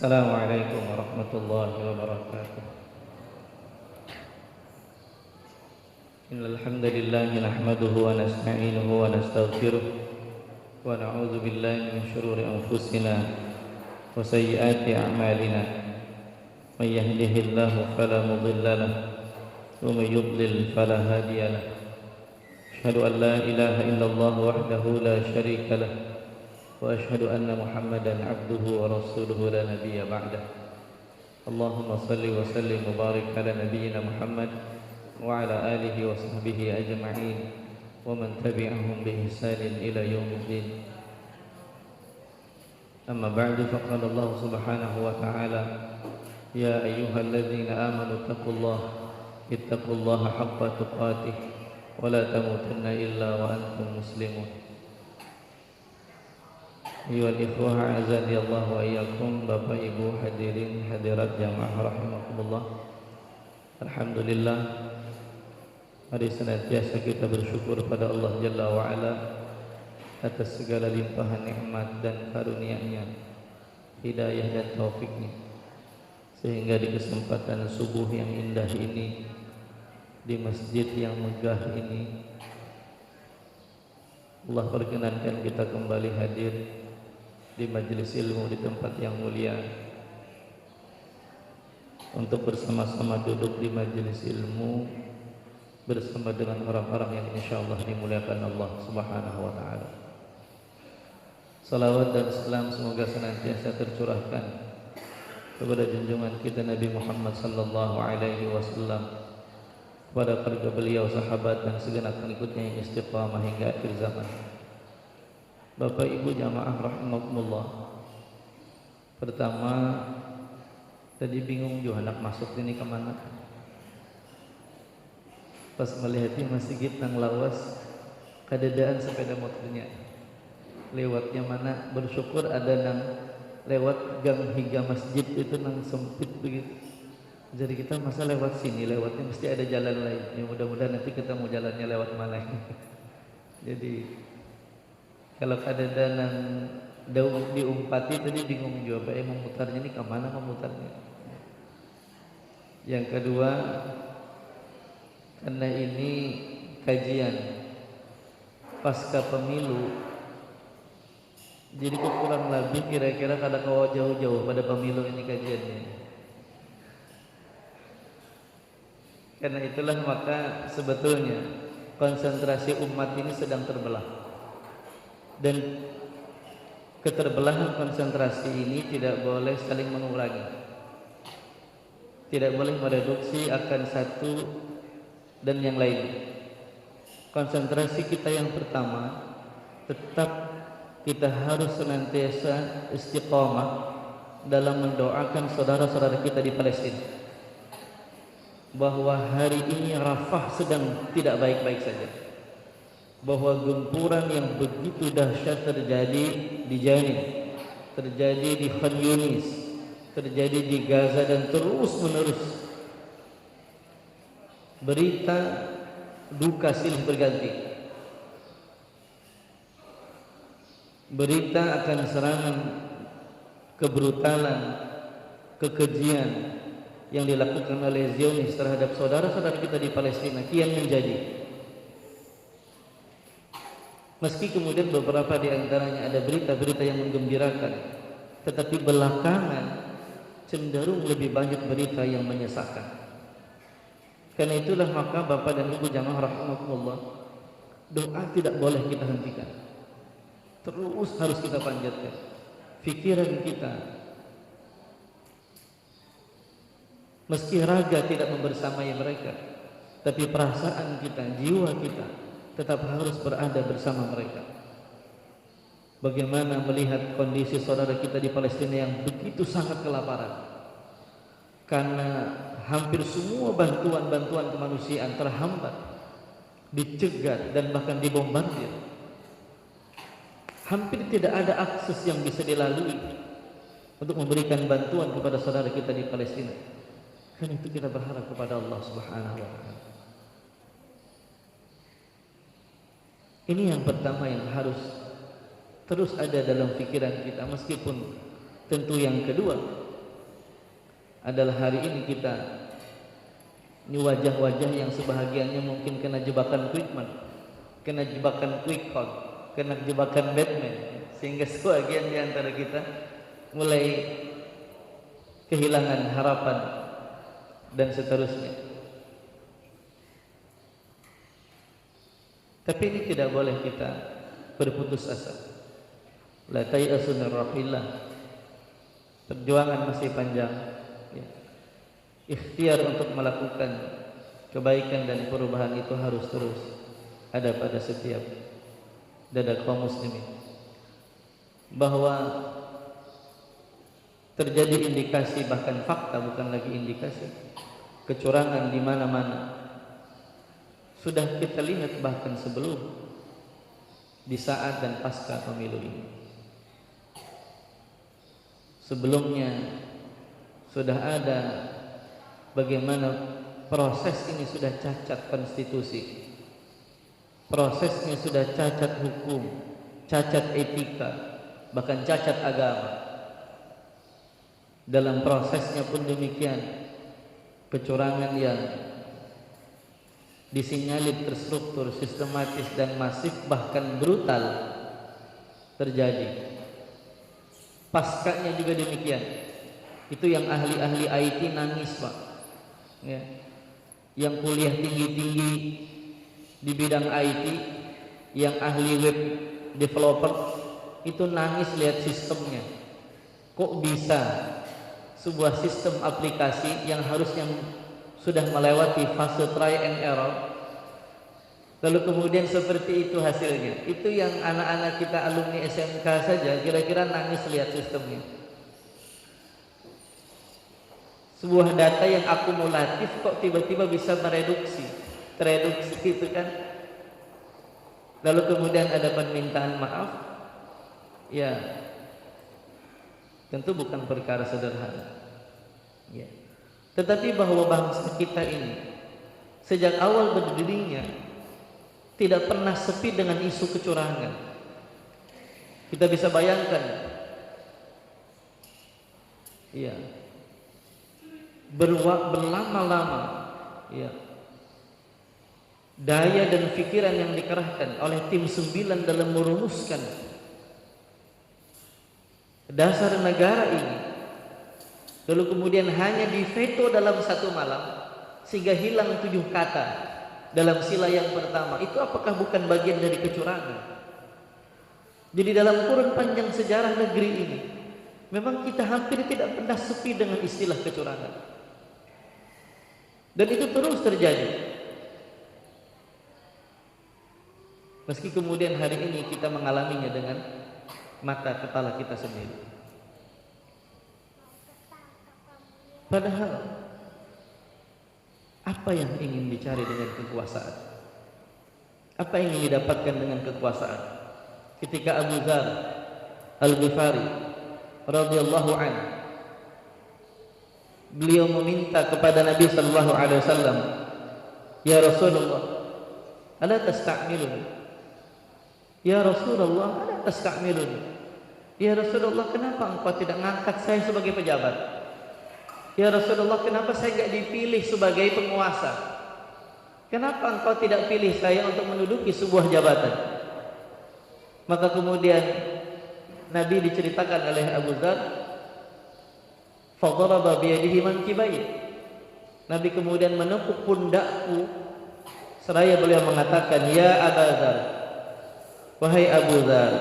Assalamualaikum warahmatullahi wabarakatuh. Innal hamdalillah nahmaduhu wa nasta'inuhu wa nastaghfiruh wa na'udzu billahi min shururi anfusina wa sayyiati a'malina. May yahdihillahu fala mudilla lahu wa may yudlil fala hadiya lahu. Asyhadu an la ilaha illallah wahdahu la syarika lahu wa asyhadu anna Muhammadan 'abduhu wa rasuluhu la nabiyya ba'dah. Allahumma shalli wa sallim wa barik ala nabiyyina Muhammad wa ala alihi wa sahbihi ajma'in wa man tabi'ahum bi ihsanin ila yaumiddin. Amma ba'du, faqala Allah subhanahu wa ta'ala ya ayyuhalladzina amanu ittaqullaha haqqa tuqatih wa la tamutunna illa wa antum muslimun. Ayyuhal ikhwah a'azani Allah wa iyyakum. Bapak Ibu hadirin hadirat jamaah rahimakumullah. Alhamdulillah, mari senantiasa kita bersyukur pada Allah Jalla wa Ala atas segala limpahan nikmat dan karunia-Nya, hidayah dan taufiknya, sehingga di kesempatan subuh yang indah ini, di masjid yang megah ini, Allah perkenankan kita kembali hadir di majelis ilmu di tempat yang mulia untuk bersama-sama duduk di majelis ilmu bersama dengan orang-orang yang insyaallah dimuliakan Allah Subhanahu wa taala. Salawat dan salam semoga senantiasa tercurahkan kepada junjungan kita Nabi Muhammad sallallahu alaihi wasallam, kepada keluarga beliau, sahabat dan segenap pengikutnya yang istiqamah hingga akhir zaman. Bapak Ibu jamaah rahimakumullah. Pertama, tadi bingung juga anak masuk ini kemana. Pas melihatnya masih nang lawas, kadadaan sepeda motornya. Lewatnya mana, bersyukur ada nang lewat gang hingga masjid itu nang sempit begitu. Jadi kita masa lewat sini, lewatnya mesti ada jalan lain. Ya mudah-mudahan nanti kita mau jalannya lewat mana. Jadi kalau kadang-kadang daun diumpati tadi bingung juga, Pak, memutarnya ini kemana memutarnya. Yang kedua, karena ini kajian pasca pemilu, jadi kurang lebih kira-kira kada kawa jauh-jauh pada pemilu ini kajiannya. Karena itulah maka sebetulnya konsentrasi umat ini sedang terbelah. Dan keterbelahan konsentrasi ini tidak boleh saling mengurangi, tidak boleh mereduksi akan satu dan yang lain. Konsentrasi kita yang pertama, tetap kita harus senantiasa istiqamah dalam mendoakan saudara-saudara kita di Palestina, bahwa hari ini Rafah sedang tidak baik-baik saja, bahwa gempuran yang begitu dahsyat terjadi di Janin, terjadi di Khan Yunis, terjadi di Gaza dan terus menerus. Berita duka silih berganti. Berita akan serangan, kebrutalan, kekejian yang dilakukan oleh Zionis terhadap saudara-saudara kita di Palestina kian menjadi. Meski kemudian beberapa di antaranya ada berita-berita yang menggembirakan, tetapi belakangan cenderung lebih banyak berita yang menyesakkan. Karena itulah maka Bapak dan Ibu jamaah rahimakumullah, doa tidak boleh kita hentikan. Terus harus kita panjatkan. Pikiran kita, meski raga tidak membersamai mereka, tapi perasaan kita, jiwa kita tetap harus berada bersama mereka. Bagaimana melihat kondisi saudara kita di Palestina yang begitu sangat kelaparan, karena hampir semua bantuan-bantuan kemanusiaan terhambat, dicegat dan bahkan dibombardir. Hampir tidak ada akses yang bisa dilalui untuk memberikan bantuan kepada saudara kita di Palestina. Karena itu kita berharap kepada Allah Subhanahu wa taala. Ini yang pertama yang harus terus ada dalam pikiran kita, meskipun tentu yang kedua adalah hari ini kita, ini wajah-wajah yang sebahagiannya mungkin kena jebakan Quickman, kena jebakan Quick Count, kena jebakan Batman, sehingga sebagian di antara kita mulai kehilangan harapan dan seterusnya. Tapi ini tidak boleh kita berputus asa. La tay'asu min rahillah. Perjuangan masih panjang, ya. Ikhtiar untuk melakukan kebaikan dan perubahan itu harus terus ada pada setiap dada kaum muslimin. Bahwa terjadi indikasi, bahkan fakta, bukan lagi indikasi, kecurangan di mana-mana. Sudah kita lihat bahkan sebelum, di saat dan pasca pemilu ini. Sebelumnya sudah ada bagaimana proses ini sudah cacat konstitusi, prosesnya sudah cacat hukum, cacat etika, bahkan cacat agama. Dalam prosesnya pun demikian, kecurangan yang disinyalir terstruktur, sistematis dan masif, bahkan brutal terjadi. Paskanya juga demikian. Itu yang ahli-ahli IT nangis, Pak, ya. Yang kuliah tinggi-tinggi di bidang IT, yang ahli web developer, itu nangis lihat sistemnya. Kok bisa sebuah sistem aplikasi yang harusnya sudah melewati fase try and error, lalu kemudian seperti itu hasilnya. Itu yang anak-anak kita alumni SMK saja kira-kira nangis lihat sistemnya. Sebuah data yang akumulatif kok tiba-tiba bisa tereduksi gitu kan. Lalu kemudian ada permintaan maaf, ya tentu bukan perkara sederhana, ya. Tetapi bahwa bangsa kita ini sejak awal berdirinya tidak pernah sepi dengan isu kecurangan. Kita bisa bayangkan, ya, berlama-lama, ya, daya dan pikiran yang dikerahkan oleh tim 9 dalam merumuskan dasar negara ini, lalu kemudian hanya diveto dalam satu malam sehingga hilang 7 kata dalam sila yang pertama. Itu apakah bukan bagian dari kecurangan? Jadi dalam kurun panjang sejarah negeri ini memang kita hampir tidak pernah sepi dengan istilah kecurangan, dan itu terus terjadi. Meski kemudian hari ini kita mengalaminya dengan mata kepala kita sendiri. Padahal apa yang ingin dicari dengan kekuasaan? Apa yang ingin didapatkan dengan kekuasaan? Ketika Abu Dzar Al-Ghifari radhiyallahu anhu, beliau meminta kepada Nabi sallallahu alaihi wasallam, "Ya Rasulullah, ala tasta'miluni? Ya Rasulullah, ala tasta'miluni? Ya Rasulullah, kenapa engkau tidak mengangkat saya sebagai pejabat? Ya Rasulullah, kenapa saya tidak dipilih sebagai penguasa? Kenapa engkau tidak pilih saya untuk menduduki sebuah jabatan?" Maka kemudian Nabi diceritakan oleh Abu Dzar, fadaraba biyadihi mankibayya. Nabi kemudian menepuk pundakku seraya beliau mengatakan, "Ya Abu Dzar, wahai Abu Dzar,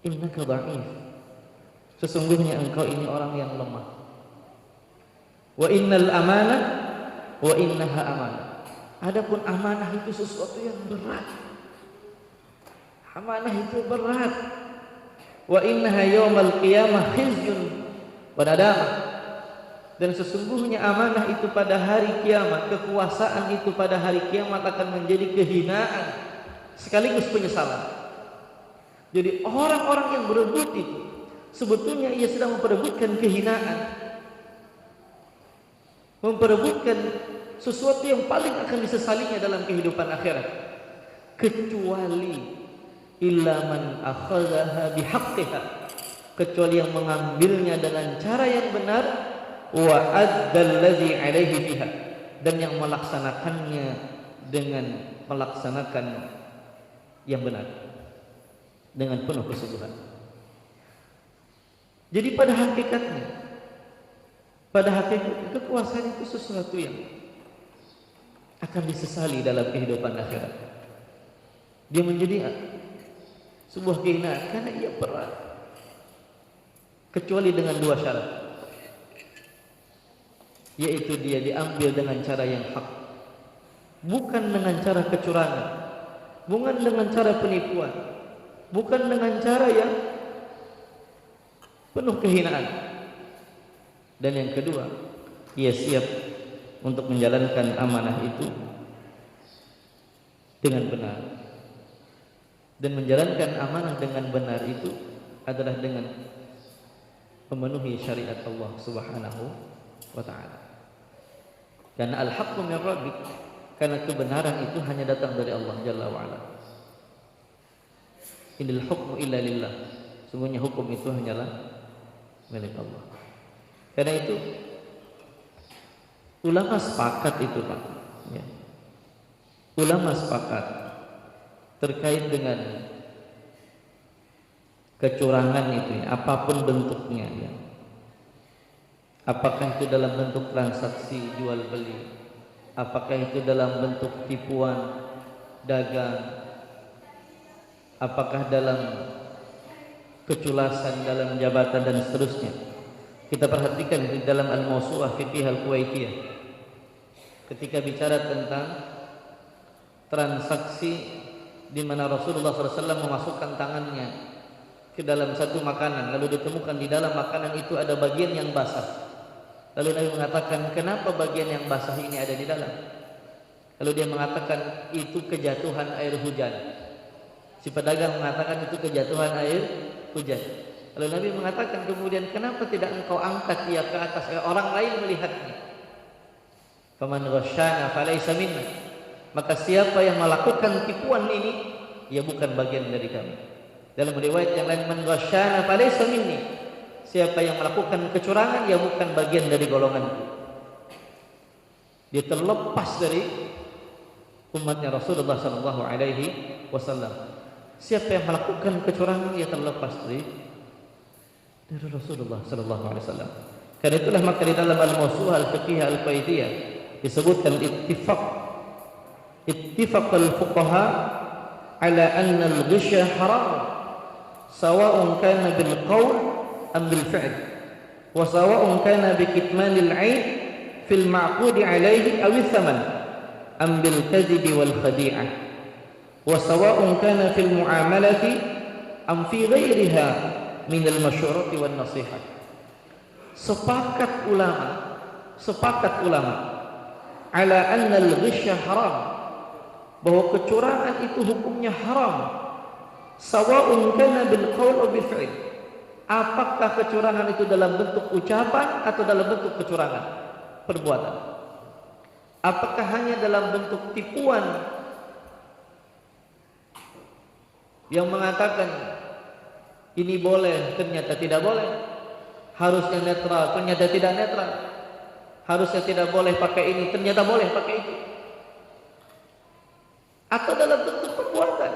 innaka dha'if. Sesungguhnya engkau ini orang yang lemah. Wa innal amanah wa innaha amanah. Adapun amanah itu sesuatu yang berat. Amanah itu berat. Wa innaha yaumal qiyamah khizyun wa nadamah. Dan sesungguhnya amanah itu pada hari kiamat, kekuasaan itu pada hari kiamat akan menjadi kehinaan sekaligus penyesalan. Jadi orang-orang yang berebut itu sebetulnya ia sedang memperebutkan kehinaan, memperebutkan sesuatu yang paling akan disesalinya dalam kehidupan akhirat, kecuali illa man akhadhaha bihaqqiha, kecuali yang mengambilnya dengan cara yang benar, wa addal ladzi alaihi fiha, dan yang melaksanakannya dengan melaksanakan yang benar dengan penuh kesungguhan. Jadi pada hakikatnya kekuasaan itu sesuatu yang akan disesali dalam kehidupan akhirat. Dia menjadi sebuah kehinaan karena ia berat, kecuali dengan dua syarat, yaitu dia diambil dengan cara yang hak, bukan dengan cara kecurangan, bukan dengan cara penipuan, bukan dengan cara yang penuh kehinaan. Dan yang kedua, ia siap untuk menjalankan amanah itu dengan benar. Dan menjalankan amanah dengan benar itu adalah dengan memenuhi syariat Allah Subhanahu wa ta'ala. Karena al-haqqu min rabbik, karena kebenaran itu hanya datang dari Allah Jalla wa ala. Inil hukmu illa lillah, sungguhnya hukum itu hanyalah milik Allah. Karena itu ulama sepakat itu, Pak, ya. Ulama sepakat terkait dengan kecurangan itu, ya, apapun bentuknya, ya. Apakah itu dalam bentuk transaksi jual beli, apakah itu dalam bentuk tipuan dagang, apakah dalam keculasan dalam jabatan dan seterusnya. Kita perhatikan di dalam Al-Mawsu'ah Fiqih Al-Kuwaitiyah, ketika bicara tentang transaksi di mana Rasulullah SAW memasukkan tangannya ke dalam satu makanan, lalu ditemukan di dalam makanan itu ada bagian yang basah. Lalu Nabi mengatakan, kenapa bagian yang basah ini ada di dalam? Lalu dia mengatakan, itu kejatuhan air hujan. Si pedagang mengatakan itu kejatuhan air hujan. Lalu Nabi mengatakan kemudian, kenapa tidak engkau angkat dia ke atas orang lain melihatnya? Faman ghasyana falaysa minna. Maka siapa yang melakukan tipuan ini, ia bukan bagian dari kami. Dalam riwayat yang lain, man ghasyana falaysa minni. Siapa yang melakukan kecurangan, ia bukan bagian dari golonganku. Dia terlepas dari umatnya Rasulullah sallallahu alaihi wasallam. Siapa yang melakukan kecurangan, ia terlepas dari Rasulullah sallallahu alaihi wasallam. Karena itulah maka di dalam Al-Mawsu'ah Al-Fiqhiyah Al-Kuwaitiyah disebutkan ittifaq al-fuqaha ala anna al-ghishya haram, sawa'un kana bil qawl am bil fi'l, wa sawa'un kana bi kitman al-'ayn fil ma'qud 'alayhi aw al-thaman am bil kadhib wal khadi'ah, wa sawa'un kana fil mu'amalati am fi ghayriha min al-masyurati wan nasihat. Sepakat ulama ala anna al-ghishya haram, bahwa kecurangan itu hukumnya haram, sawa'un kana bil qaul aw bil fi'l. Apakah kecurangan itu dalam bentuk ucapan atau dalam bentuk kecurangan perbuatan? Apakah hanya dalam bentuk tipuan yang mengatakan ini boleh ternyata tidak boleh, harusnya netral ternyata tidak netral, harusnya tidak boleh pakai ini ternyata boleh pakai itu, atau dalam bentuk perbuatan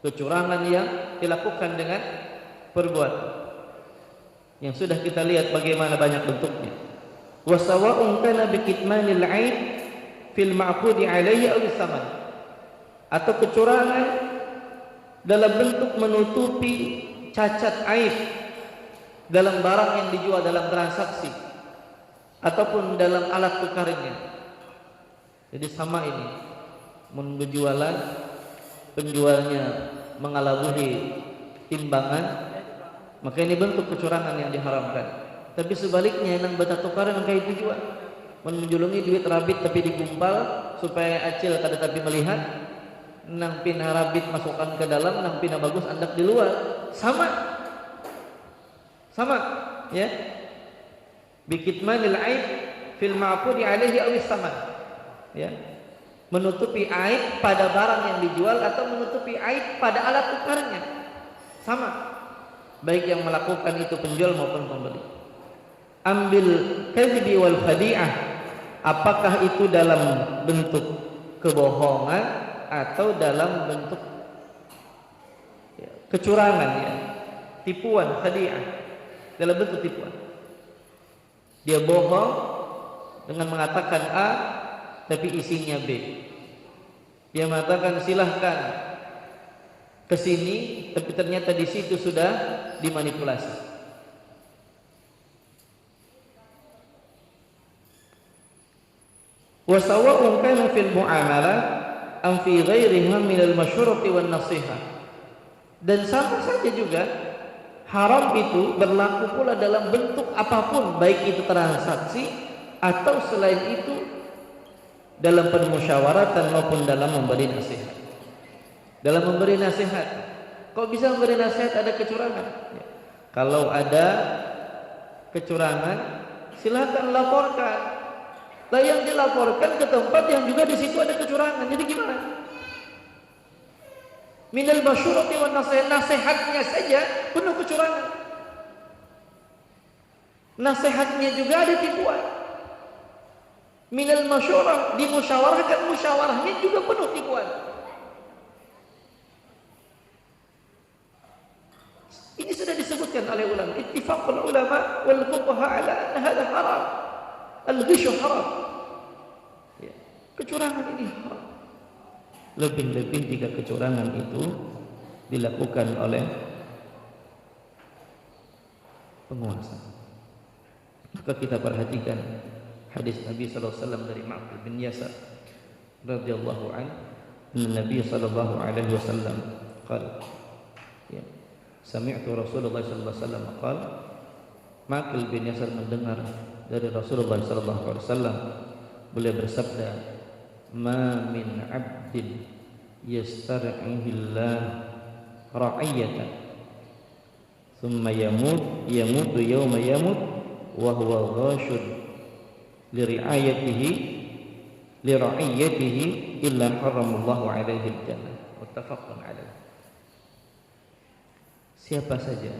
kecurangan yang dilakukan dengan perbuatan yang sudah kita lihat bagaimana banyak bentuknya. Wa sawa'un kana bi kitmanil 'aib fil ma'qudi 'alaihi aw bis-saman, atau kecurangan dalam bentuk menutupi cacat aib dalam barang yang dijual dalam transaksi ataupun dalam alat tukarnya. Jadi sama ini, penjualnya mengalabuhi timbangan, maka ini bentuk kecurangan yang diharamkan. Tapi sebaliknya, nang bata tukaran kayak itu juga menjulungi duit rabit tapi digumpal supaya acil kada tapi melihat, nang pina rabit masukkan ke dalam, nang pina bagus andak di luar. Sama ya. Bikitmanil aib fil ma'qudi alaihi aw saman, ya, menutupi aib pada barang yang dijual atau menutupi aib pada alat tukarnya. Sama, baik yang melakukan itu penjual maupun pembeli. ambil kadhibi wal khadi'ah, apakah itu dalam bentuk kebohongan atau dalam bentuk kecurangan, ya, tipuan, khadi'ah, dalam bentuk tipuan. Dia bohong dengan mengatakan A tapi isinya B. Dia mengatakan silahkan ke sini, tapi ternyata di situ sudah dimanipulasi. Wa sawa'un kana fil mu'amalah am fi ghairiha min al-masyurati wan nasihah. Dan sama saja juga haram itu berlaku pula dalam bentuk apapun, baik itu transaksi atau selain itu dalam permusyawaratan maupun dalam memberi nasihat. Dalam memberi nasihat, kok bisa memberi nasihat ada kecurangan? Ya. Kalau ada kecurangan, silakan laporkan. Lah yang dilaporkan ke tempat yang juga di situ ada kecurangan. Jadi gimana? Minal masyurati wan nasihat, nasihatnya saja penuh kecurangan. Nasihatnya juga ada tipuan. Minal masyurah, dimusyawarahkan, musyawarahnya juga penuh tipuan. Ini sudah disebutkan oleh ulama. Ittifaqul ulama wal fuqaha ala anna hadha haram. Al-ghishu haram. Ya, kecurangan ini haram. Lebih-lebih jika kecurangan itu dilakukan oleh penguasa. Maka kita perhatikan hadis Nabi sallallahu alaihi wasallam dari Ma'qil bin Yasar radhiyallahu anhu, Nabi sallallahu alaihi wasallam qala, ya, sami'tu Rasulullah sallallahu alaihi wasallam qala, Ma'qil bin Yasar mendengar dari Rasulullah sallallahu alaihi wasallam, beliau bersabda, ma min 'abdin yastar'ihillah ra'iyatan thumma yamutu yawma yamut wa huwa ghashun li ra'iyatihi illa haramallahu alaihi al-jannah. Muttafaqun alaih. Siapa saja,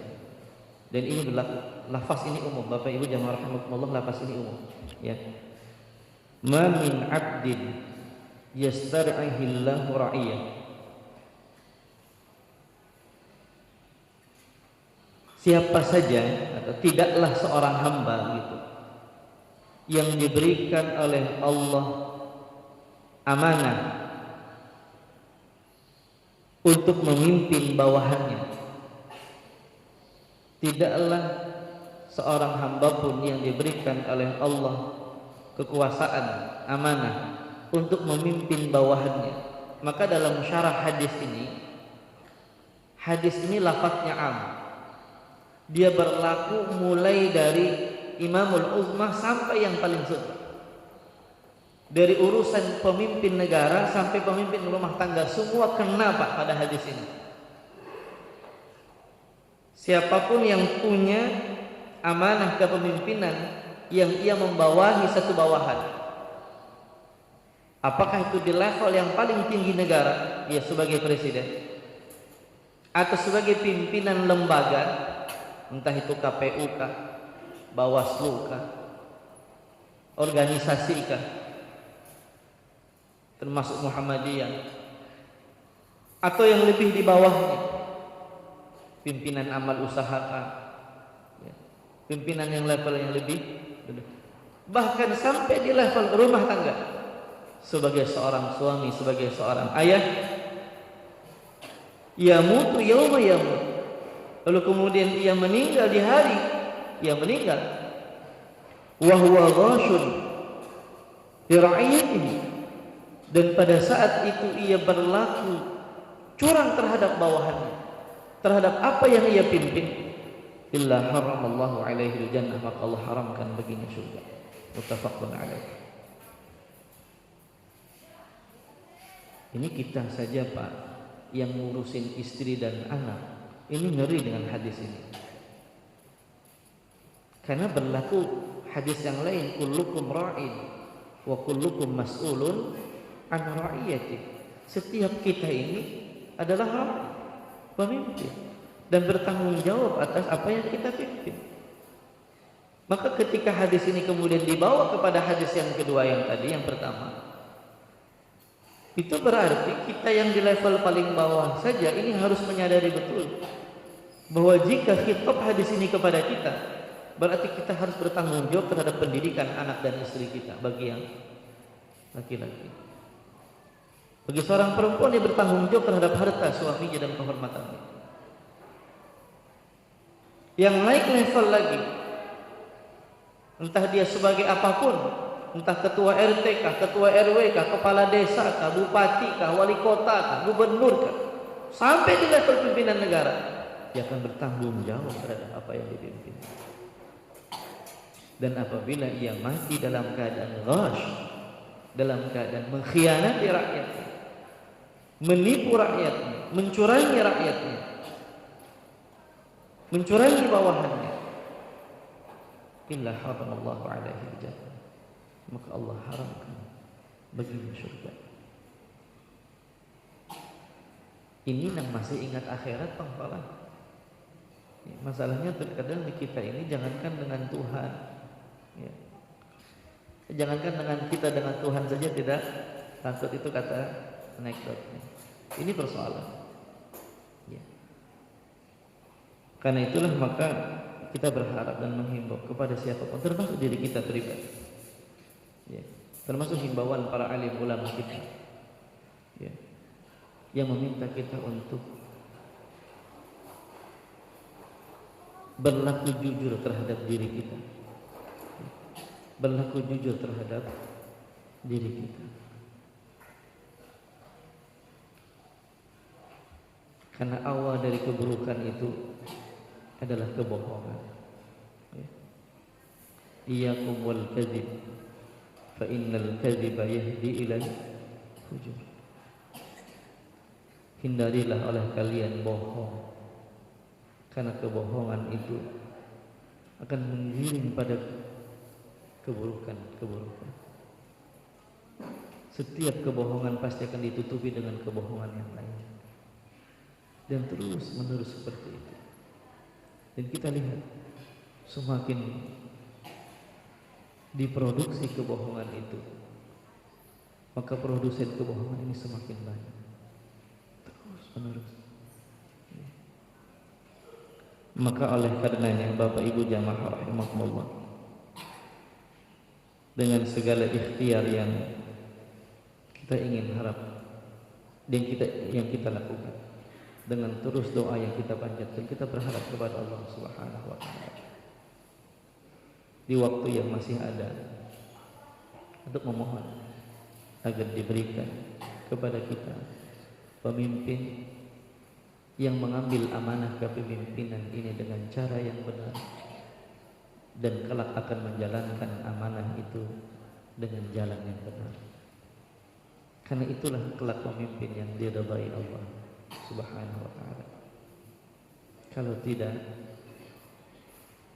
dan ini berlaku, lafaz ini umum, Bapak Ibu jamaah rahimakumullah, lafaz ini umum, ya. Ma min 'abdin yastar'ihillahu ra'iyah. Siapa saja atau tidaklah seorang hamba gitu yang diberikan oleh Allah amanah untuk memimpin bawahannya. Tidaklah seorang hamba pun yang diberikan oleh Allah kekuasaan, amanah untuk memimpin bawahannya. Maka dalam syarah hadis ini lafaznya am. Dia berlaku mulai dari Imamul Uzmah sampai yang paling sutra. Dari urusan pemimpin negara sampai pemimpin rumah tangga, semua kena Pak pada hadis ini. Siapapun yang punya amanah kepemimpinan yang ia membawahi satu bawahan, apakah itu di level yang paling tinggi negara, ya sebagai presiden, atau sebagai pimpinan lembaga, entah itu KPU kah, Bawaslu kah, organisasi kah, termasuk Muhammadiyah, atau yang lebih di bawahnya, pimpinan amal usaha kah, ya, pimpinan yang level yang lebih, bahkan sampai di level rumah tangga, sebagai seorang suami, sebagai seorang ayah, yamutu yauma yamut, lalu kemudian ia meninggal di hari ia meninggal, wa huwa ghashun li ra'iyatihi, dan pada saat itu ia berlaku curang terhadap bawahannya, terhadap apa yang ia pimpin, illa haramallahu alaihi al-jannah, maka Allah haramkan baginya surga. Muttafaqun alaih. Ini kita saja Pak yang ngurusin istri dan anak, ini ngeri dengan hadis ini. Karena berlaku hadis yang lain, kullukum ra'in wa kullukum mas'ulun an ra'iyati. Setiap kita ini adalah ra'i, pemimpin, dan bertanggung jawab atas apa yang kita pimpin. Maka ketika hadis ini kemudian dibawa kepada hadis yang kedua yang tadi, yang pertama, itu berarti kita yang di level paling bawah saja ini harus menyadari betul bahwa jika khitab hadis ini kepada kita, berarti kita harus bertanggung jawab terhadap pendidikan anak dan istri kita. Bagi yang laki-laki, bagi seorang perempuan, dia bertanggung jawab terhadap harta suaminya dan kehormatannya. Yang naik level lagi, entah dia sebagai apapun, entah ketua RT kah, ketua RW kah, kepala desa kah, bupati kah, wali kota kah, gubernur kah, sampai di level pimpinan negara, dia akan bertanggung jawab terhadap apa yang dipimpin. Dan apabila ia mati dalam keadaan ghash, dalam keadaan mengkhianati rakyatnya, menipu rakyatnya, mencurangi rakyatnya, mencurangi bawahannya, illa haramallahu alaihi jannah, maka Allah haramkan baginya surga. Ini yang masih ingat akhirat pangpalan. Masalahnya terkadang di kita ini, jangankan dengan Tuhan, ya, jangankan dengan kita, dengan Tuhan saja tidak takut, itu kata anekdotnya. Ini persoalan, ya. Karena itulah maka kita berharap dan menghimbau kepada siapapun, termasuk diri kita pribadi, ya, termasuk himbauan para alim ulama kita, ya, yang meminta kita untuk berlaku jujur terhadap diri kita, berlaku jujur terhadap diri kita. Karena awal dari keburukan itu adalah kebohongan. Iyyakum wal kadzib fa innal kadziba yahdi ilal fujur. Hindarilah oleh kalian bohong, karena kebohongan itu akan mengiring pada keburukan. Setiap kebohongan pasti akan ditutupi dengan kebohongan yang lain, dan terus menerus seperti itu. Dan kita lihat, semakin diproduksi kebohongan itu, maka produsen kebohongan ini semakin banyak, terus menerus. Maka oleh karenanya Bapak Ibu jamaah rahimakumullah, dengan segala ikhtiar yang kita ingin harap dan yang kita lakukan, dengan terus doa yang kita panjatkan, kita berharap kepada Allah Subhanahu wa taala di waktu yang masih ada untuk memohon agar diberikan kepada kita pemimpin yang mengambil amanah kepemimpinan ini dengan cara yang benar, dan kelak akan menjalankan amanah itu dengan jalan yang benar. Karena itulah kelak pemimpin yang diridhai Allah Subhanahu wa ta'ala. Kalau tidak,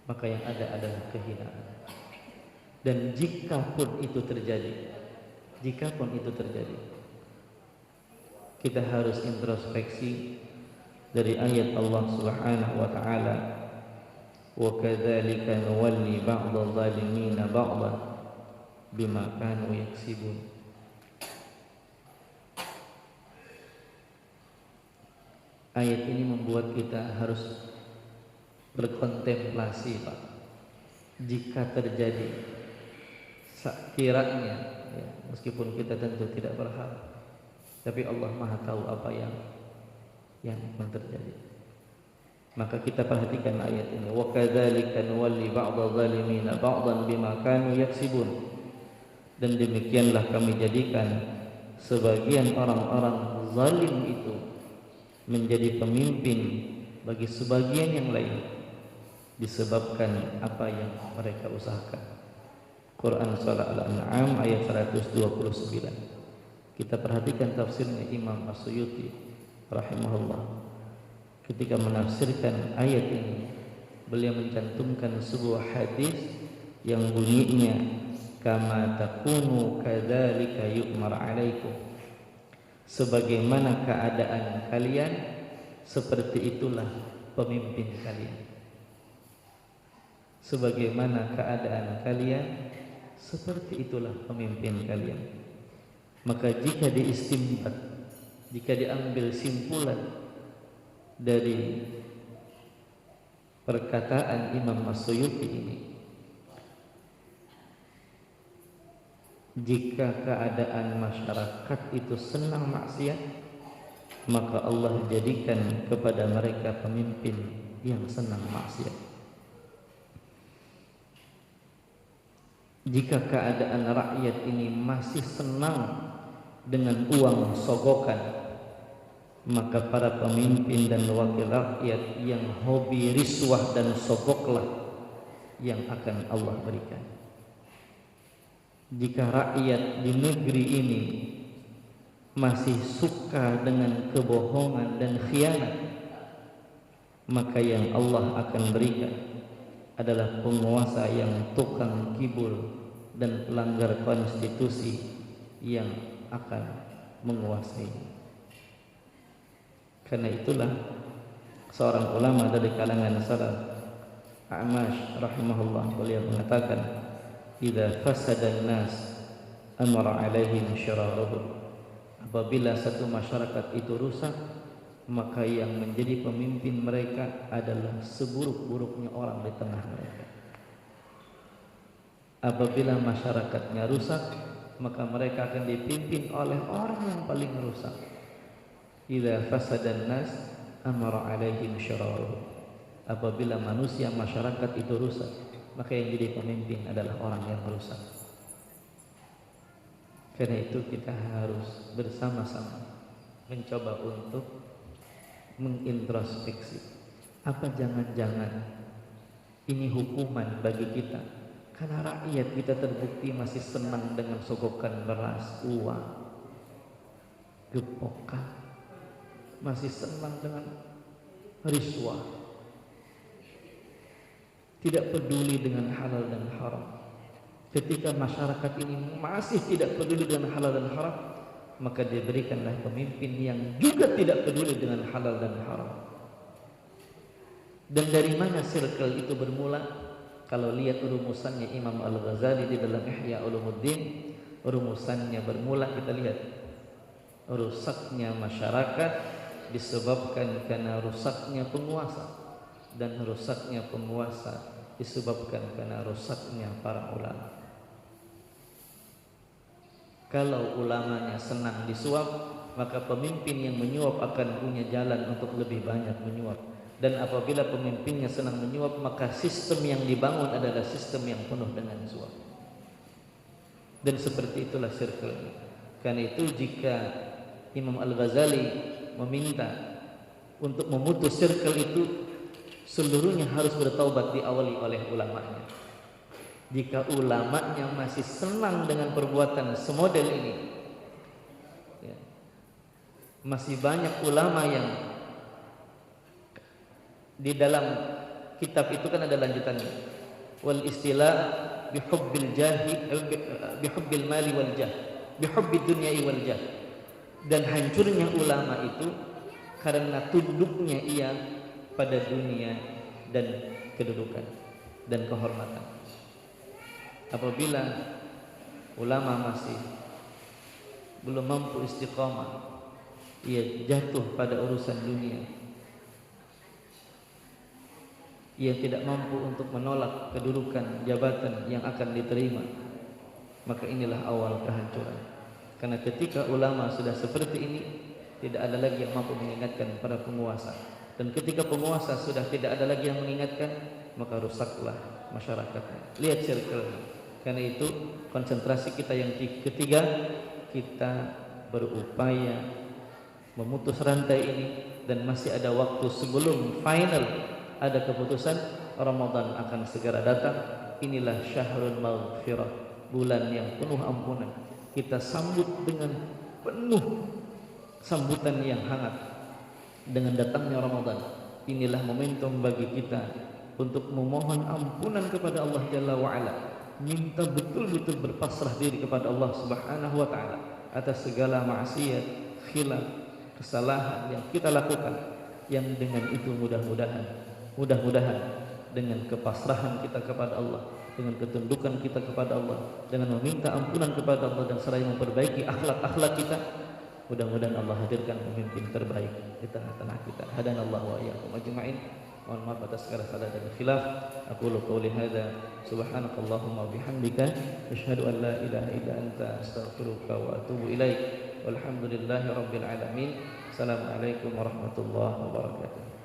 maka yang ada adalah kehinaan. Dan jikapun itu terjadi, kita harus introspeksi dari ayat Allah Subhanahu wa ta'ala, wa kadzalika nuwalli ba'dadh dhalimina ba'dhan bima kanu yaksibun. Ayat ini membuat kita harus berkontemplasi, Pak. Jika terjadi, sekiranya, ya, meskipun kita tentu tidak berharap, tapi Allah Maha tahu apa yang akan terjadi. Maka kita perhatikan ayat ini, wa kadzalika nuwalli ba'dadh dhalimina ba'dhan bima kanu yaksibun. Dan demikianlah kami jadikan sebagian orang-orang zalim itu menjadi pemimpin bagi sebagian yang lain disebabkan apa yang mereka usahakan. Quran Surah Al-An'am ayat 129. Kita perhatikan tafsirnya Imam As-Suyuti rahimahullah. Ketika menafsirkan ayat ini, beliau mencantumkan sebuah hadis yang bunyinya, kama takunu kadzalika yu'mar 'alaikum. Sebagaimana keadaan kalian, seperti itulah pemimpin kalian. sebagaimana keadaan kalian, seperti itulah pemimpin kalian. Maka jika diistimbat, jika diambil simpulan dari perkataan Imam As-Suyuti ini, jika keadaan masyarakat itu senang maksiat, maka Allah jadikan kepada mereka pemimpin yang senang maksiat. Jika keadaan rakyat ini masih senang dengan uang sogokan, maka para pemimpin dan wakil rakyat yang hobi riswah dan sogoklah yang akan Allah berikan. Jika rakyat di negeri ini masih suka dengan kebohongan dan khianat, maka yang Allah akan berikan adalah penguasa yang tukang kibul dan pelanggar konstitusi yang akan menguasai. Karena itulah seorang ulama dari kalangan salaf, A'mash rahimahullah, beliau mengatakan, "Idza fasadan nas amara alaihim syararuhum." Apabila satu masyarakat itu rusak, maka yang menjadi pemimpin mereka adalah seburuk-buruknya orang di tengah mereka. Apabila masyarakatnya rusak, maka mereka akan dipimpin oleh orang yang paling rusak. Idza fasadan nas amara alaihim syararuhum. Apabila manusia masyarakat itu rusak, maka yang jadi pemimpin adalah orang yang rusak. Karena itu kita harus bersama-sama mencoba untuk mengintrospeksi, apa jangan-jangan ini hukuman bagi kita karena rakyat kita terbukti masih senang dengan sogokan beras, uang, gepokan, masih senang dengan riswah, tidak peduli dengan halal dan haram. Ketika masyarakat ini masih tidak peduli dengan halal dan haram, maka diberikanlah pemimpin yang juga tidak peduli dengan halal dan haram. Dan dari mana circle itu bermula? Kalau lihat rumusannya Imam Al-Ghazali di dalam Ihya Ulumuddin, rumusannya bermula, kita lihat, rusaknya masyarakat disebabkan karena rusaknya penguasa, dan rusaknya penguasa disebabkan karena rusaknya para ulama. Kalau ulamanya senang disuap, maka pemimpin yang menyuap akan punya jalan untuk lebih banyak menyuap. Dan apabila pemimpinnya senang menyuap, maka sistem yang dibangun adalah sistem yang penuh dengan suap. Dan seperti itulah circle. Karena itu jika Imam Al-Ghazali meminta untuk memutus circle itu, seluruhnya harus bertaubat diawali oleh ulamanya. Jika ulamanya masih senang dengan perbuatan semodel ini, ya, masih banyak ulama yang di dalam kitab itu kan ada lanjutannya, wal istilah bihubbil jahi bihubbil mali wal jah, bihubbid dunyai wal jah. Dan hancurnya ulama itu karena tunduknya ia pada dunia dan kedudukan dan kehormatan. Apabila ulama masih belum mampu istiqamah, ia jatuh pada urusan dunia, ia tidak mampu untuk menolak kedudukan jabatan yang akan diterima, maka inilah awal kehancuran. Karena ketika ulama sudah seperti ini, tidak ada lagi yang mampu mengingatkan para penguasa. Dan ketika penguasa sudah tidak ada lagi yang mengingatkan, maka rusaklah masyarakatnya. Lihat circle. Karena itu konsentrasi kita yang ketiga, kita berupaya memutus rantai ini, dan masih ada waktu sebelum final ada keputusan. Ramadan akan segera datang. Inilah syahrul maghfirah, bulan yang penuh ampunan. Kita sambut dengan penuh sambutan yang hangat dengan datangnya Ramadan. Inilah momentum bagi kita untuk memohon ampunan kepada Allah Jalla wa'ala, minta betul-betul berpasrah diri kepada Allah Subhanahu wa ta'ala atas segala maksiat, khilaf, kesalahan yang kita lakukan, yang dengan itu mudah-mudahan dengan kepasrahan kita kepada Allah, dengan ketundukan kita kepada Allah, dengan meminta ampunan kepada Allah dan seraya memperbaiki akhlak-akhlak kita, mudah-mudahan Allah hadirkan pemimpin terbaik di tengah-tengah kita. Hadanallahu wa iyyakum ajma'in. Mohon maaf atas segala salah dan khilaf. Aqulu qouli hadza subhanakallahumma wa bihamdika asyhadu an la ilaha illa anta astaghfiruka wa atubu ilaik. Walhamdulillahi rabbil alamin. Assalamualaikum warahmatullahi wabarakatuh.